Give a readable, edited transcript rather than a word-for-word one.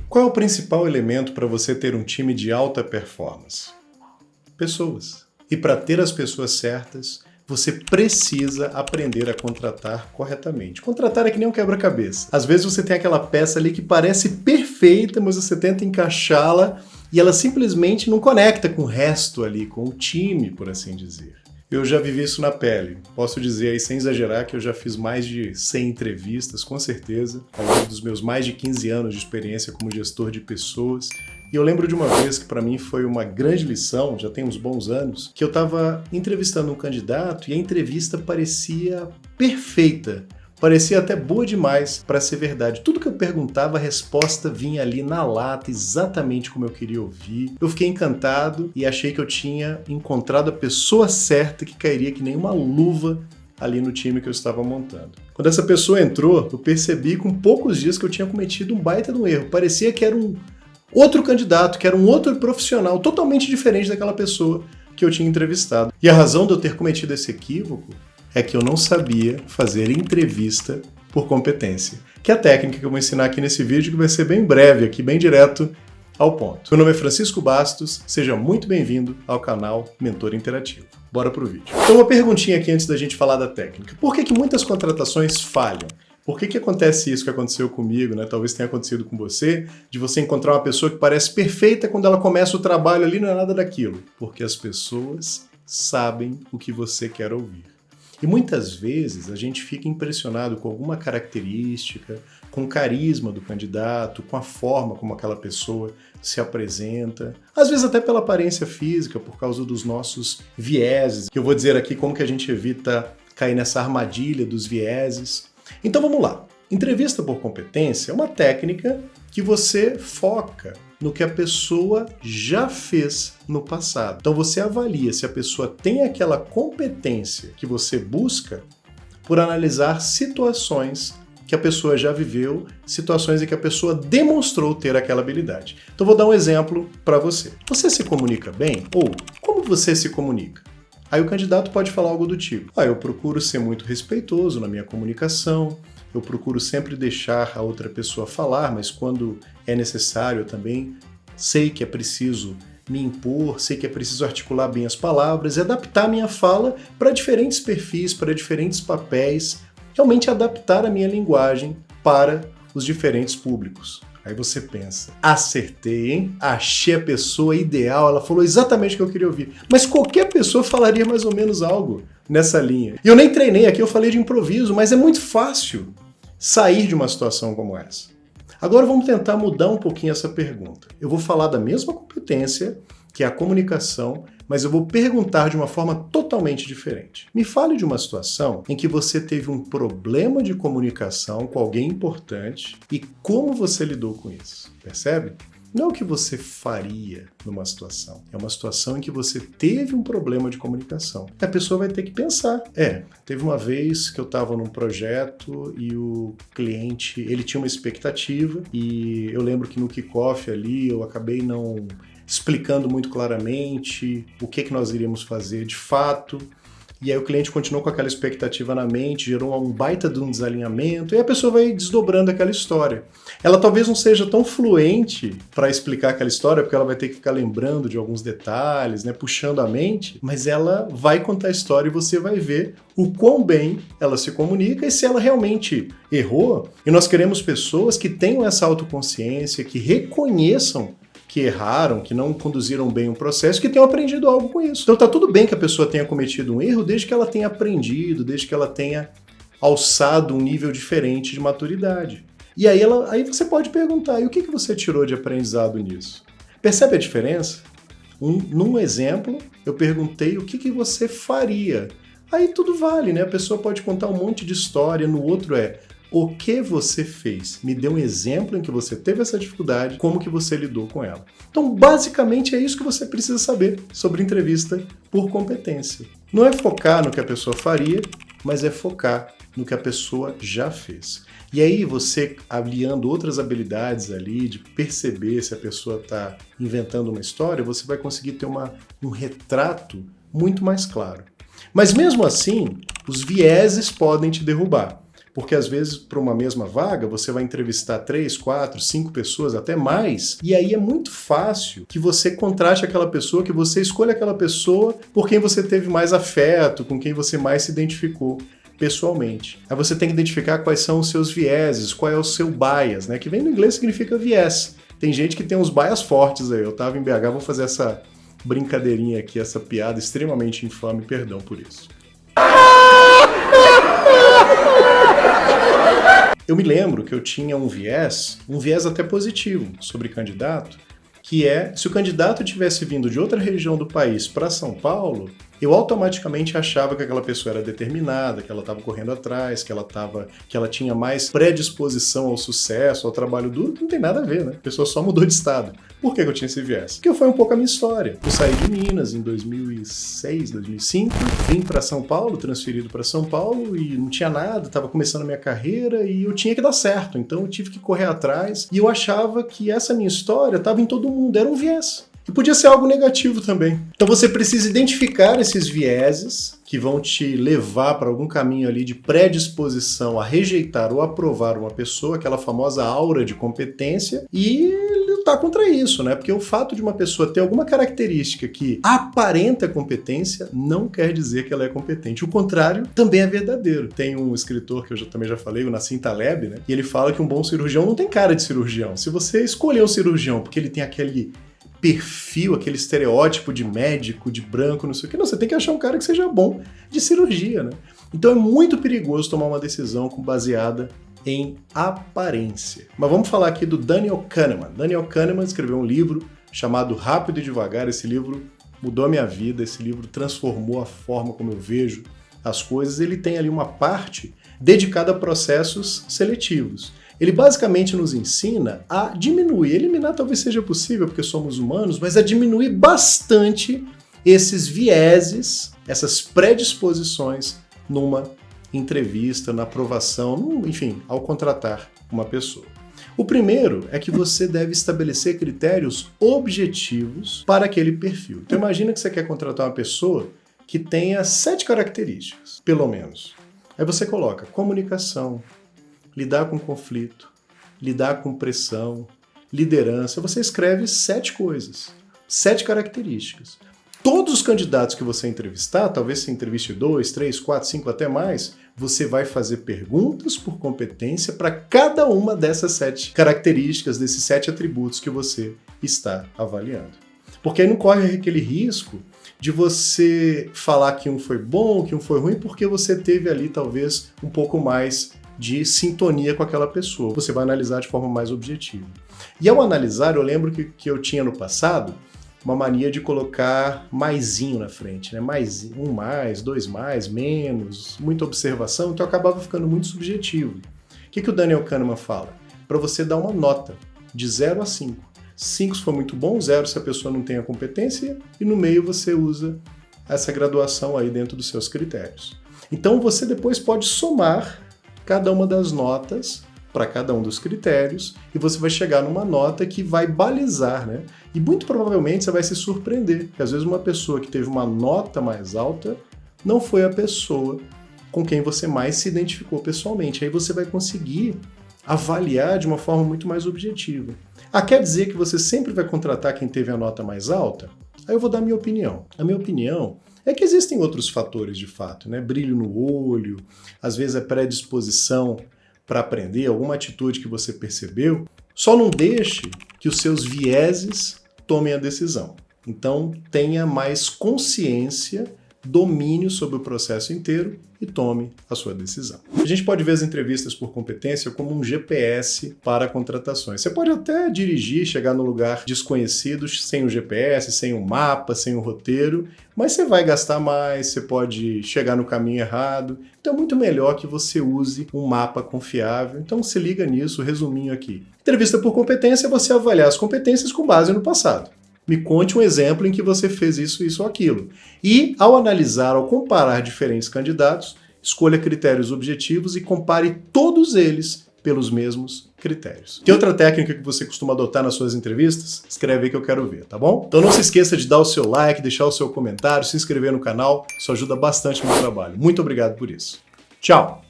Qual é o principal elemento para você ter um time de alta performance? Pessoas. E para ter as pessoas certas, você precisa aprender a contratar corretamente. Contratar é que nem um quebra-cabeça. Às vezes você tem aquela peça ali que parece perfeita, mas você tenta encaixá-la e ela simplesmente não conecta com o resto ali, com o time, por assim dizer. Eu já vivi isso na pele. Posso dizer aí, sem exagerar, que eu já fiz mais de 100 entrevistas, com certeza, ao longo dos meus mais de 15 anos de experiência como gestor de pessoas. E eu lembro de uma vez que para mim foi uma grande lição, já tem uns bons anos, que eu estava entrevistando um candidato e a entrevista parecia perfeita. Parecia até boa demais para ser verdade. Tudo que eu perguntava, a resposta vinha ali na lata, exatamente como eu queria ouvir. Eu fiquei encantado e achei que eu tinha encontrado a pessoa certa que cairia que nem uma luva ali no time que eu estava montando. Quando essa pessoa entrou, eu percebi com poucos dias que eu tinha cometido um baita de um erro. Parecia que era um outro candidato, que era um outro profissional, totalmente diferente daquela pessoa que eu tinha entrevistado. E a razão de eu ter cometido esse equívoco é que eu não sabia fazer entrevista por competência, que é a técnica que eu vou ensinar aqui nesse vídeo, que vai ser bem breve aqui, bem direto ao ponto. Meu nome é Francisco Bastos, seja muito bem-vindo ao canal Mentor Interativo. Bora pro vídeo. Então, uma perguntinha aqui antes da gente falar da técnica. Por que muitas contratações falham? Por que acontece isso que aconteceu comigo, né? Talvez tenha acontecido com você, de você encontrar uma pessoa que parece perfeita quando ela começa o trabalho ali, não é nada daquilo. Porque as pessoas sabem o que você quer ouvir. E muitas vezes a gente fica impressionado com alguma característica, com o carisma do candidato, com a forma como aquela pessoa se apresenta, às vezes até pela aparência física, por causa dos nossos vieses. Eu vou dizer aqui como que a gente evita cair nessa armadilha dos vieses. Então vamos lá. Entrevista por competência é uma técnica que você foca no que a pessoa já fez no passado. Então você avalia se a pessoa tem aquela competência que você busca por analisar situações que a pessoa já viveu, situações em que a pessoa demonstrou ter aquela habilidade. Então vou dar um exemplo para você. Você se comunica bem? Ou como você se comunica? Aí o candidato pode falar algo do tipo: eu procuro ser muito respeitoso na minha comunicação, eu procuro sempre deixar a outra pessoa falar, mas quando é necessário eu também sei que é preciso me impor, sei que é preciso articular bem as palavras e adaptar a minha fala para diferentes perfis, para diferentes papéis, realmente adaptar a minha linguagem para os diferentes públicos. Aí você pensa, acertei, hein? Achei a pessoa ideal, ela falou exatamente o que eu queria ouvir. Mas qualquer pessoa falaria mais ou menos algo nessa linha. E eu nem treinei aqui, eu falei de improviso, mas é muito fácil sair de uma situação como essa. Agora vamos tentar mudar um pouquinho essa pergunta. Eu vou falar da mesma competência, que é a comunicação, mas eu vou perguntar de uma forma totalmente diferente. Me fale de uma situação em que você teve um problema de comunicação com alguém importante e como você lidou com isso. Percebe? Não é o que você faria numa situação. É uma situação em que você teve um problema de comunicação. A pessoa vai ter que pensar. Teve uma vez que eu estava num projeto e o cliente, ele tinha uma expectativa e eu lembro que no kickoff ali eu acabei não explicando muito claramente o que nós iríamos fazer de fato. E aí o cliente continuou com aquela expectativa na mente, gerou um baita de um desalinhamento, e a pessoa vai desdobrando aquela história. Ela talvez não seja tão fluente para explicar aquela história, porque ela vai ter que ficar lembrando de alguns detalhes, né, puxando a mente, mas ela vai contar a história e você vai ver o quão bem ela se comunica e se ela realmente errou. E nós queremos pessoas que tenham essa autoconsciência, que reconheçam que erraram, que não conduziram bem um processo, que tenham aprendido algo com isso. Então tá tudo bem que a pessoa tenha cometido um erro desde que ela tenha aprendido, desde que ela tenha alçado um nível diferente de maturidade. E aí você pode perguntar, e o que você tirou de aprendizado nisso? Percebe a diferença? Num exemplo, eu perguntei o que você faria. Aí tudo vale, né? A pessoa pode contar um monte de história, no outro o que você fez? Me dê um exemplo em que você teve essa dificuldade, como que você lidou com ela. Então, basicamente, é isso que você precisa saber sobre entrevista por competência. Não é focar no que a pessoa faria, mas é focar no que a pessoa já fez. E aí você, aliando outras habilidades ali, de perceber se a pessoa está inventando uma história, você vai conseguir ter um retrato muito mais claro. Mas mesmo assim, os vieses podem te derrubar. Porque às vezes, para uma mesma vaga, você vai entrevistar 3, 4, 5 pessoas, até mais, e aí é muito fácil que você contraste aquela pessoa, que você escolha aquela pessoa por quem você teve mais afeto, com quem você mais se identificou pessoalmente. Aí você tem que identificar quais são os seus vieses, qual é o seu bias, né? Que vem do inglês significa viés. Tem gente que tem uns bias fortes aí. Eu tava em BH, vou fazer essa brincadeirinha aqui, essa piada extremamente infame, perdão por isso. Eu me lembro que eu tinha um viés até positivo sobre candidato, que é, se o candidato tivesse vindo de outra região do país para São Paulo, eu automaticamente achava que aquela pessoa era determinada, que ela estava correndo atrás, que ela tinha mais predisposição ao sucesso, ao trabalho duro, que não tem nada a ver, né? A pessoa só mudou de estado. Por que eu tinha esse viés? Porque foi um pouco a minha história. Eu saí de Minas em 2006, 2005, vim para São Paulo, transferido para São Paulo, e não tinha nada, estava começando a minha carreira e eu tinha que dar certo, então eu tive que correr atrás, e eu achava que essa minha história estava em todo mundo, era um viés. E podia ser algo negativo também. Então você precisa identificar esses vieses que vão te levar para algum caminho ali de predisposição a rejeitar ou aprovar uma pessoa, aquela famosa aura de competência, e lutar contra isso, né? Porque o fato de uma pessoa ter alguma característica que aparenta competência não quer dizer que ela é competente. O contrário também é verdadeiro. Tem um escritor que eu também já falei, o Nassim Taleb, né? E ele fala que um bom cirurgião não tem cara de cirurgião. Se você escolher um cirurgião porque ele tem aquele perfil, aquele estereótipo de médico, de branco, não sei o que. Não, você tem que achar um cara que seja bom de cirurgia, né? Então é muito perigoso tomar uma decisão baseada em aparência. Mas vvamos falar aqui do Daniel Kahneman. Daniel Kahneman escreveu um livro chamado Rápido e Devagar. Esse livro mudou a minha vida, esse livro transformou a forma como eu vejo as coisas. Ele tem ali uma parte dedicada a processos seletivos. Ele basicamente nos ensina a diminuir, eliminar talvez seja possível porque somos humanos, mas a diminuir bastante esses vieses, essas predisposições numa entrevista, na aprovação, enfim, ao contratar uma pessoa. O primeiro é que você deve estabelecer critérios objetivos para aquele perfil. Então imagina que você quer contratar uma pessoa que tenha 7 características, pelo menos. Aí você coloca comunicação, lidar com conflito, lidar com pressão, liderança. Você escreve 7 coisas, 7 características. Todos os candidatos que você entrevistar, talvez você entreviste 2, 3, 4, 5, até mais, você vai fazer perguntas por competência para cada uma dessas 7 características, desses 7 atributos que você está avaliando. Porque aí não corre aquele risco de você falar que um foi bom, que um foi ruim, porque você teve ali talvez um pouco mais de sintonia com aquela pessoa. Você vai analisar de forma mais objetiva. E ao analisar, eu lembro que eu tinha no passado uma mania de colocar maisinho na frente, né? Mais, 1 mais, 2 mais, menos, muita observação, então eu acabava ficando muito subjetivo. O que o Daniel Kahneman fala? Para você dar uma nota de 0 a 5. 5 se for muito bom, 0 se a pessoa não tem a competência, e no meio você usa essa graduação aí dentro dos seus critérios. Então você depois pode somar cada uma das notas para cada um dos critérios e você vai chegar numa nota que vai balizar, né? E muito provavelmente você vai se surpreender, porque às vezes uma pessoa que teve uma nota mais alta não foi a pessoa com quem você mais se identificou pessoalmente. Aí você vai conseguir avaliar de uma forma muito mais objetiva. Quer dizer que você sempre vai contratar quem teve a nota mais alta? Aí eu vou dar a minha opinião. A minha opinião é que existem outros fatores de fato, né? Brilho no olho, às vezes é predisposição para aprender, alguma atitude que você percebeu. Só não deixe que os seus vieses tomem a decisão. Então tenha mais consciência, domínio sobre o processo inteiro e tome a sua decisão. A gente pode ver as entrevistas por competência como um GPS para contratações. Você pode até dirigir, chegar no lugar desconhecido sem o GPS, sem o mapa, sem o roteiro, mas você vai gastar mais, você pode chegar no caminho errado. Então é muito melhor que você use um mapa confiável. Então se liga nisso, resuminho aqui. Entrevista por competência é você avaliar as competências com base no passado. Me conte um exemplo em que você fez isso ou aquilo. E, ao analisar, ao comparar diferentes candidatos, escolha critérios objetivos e compare todos eles pelos mesmos critérios. Tem outra técnica que você costuma adotar nas suas entrevistas? Escreve aí que eu quero ver, tá bom? Então não se esqueça de dar o seu like, deixar o seu comentário, se inscrever no canal. Isso ajuda bastante no meu trabalho. Muito obrigado por isso. Tchau!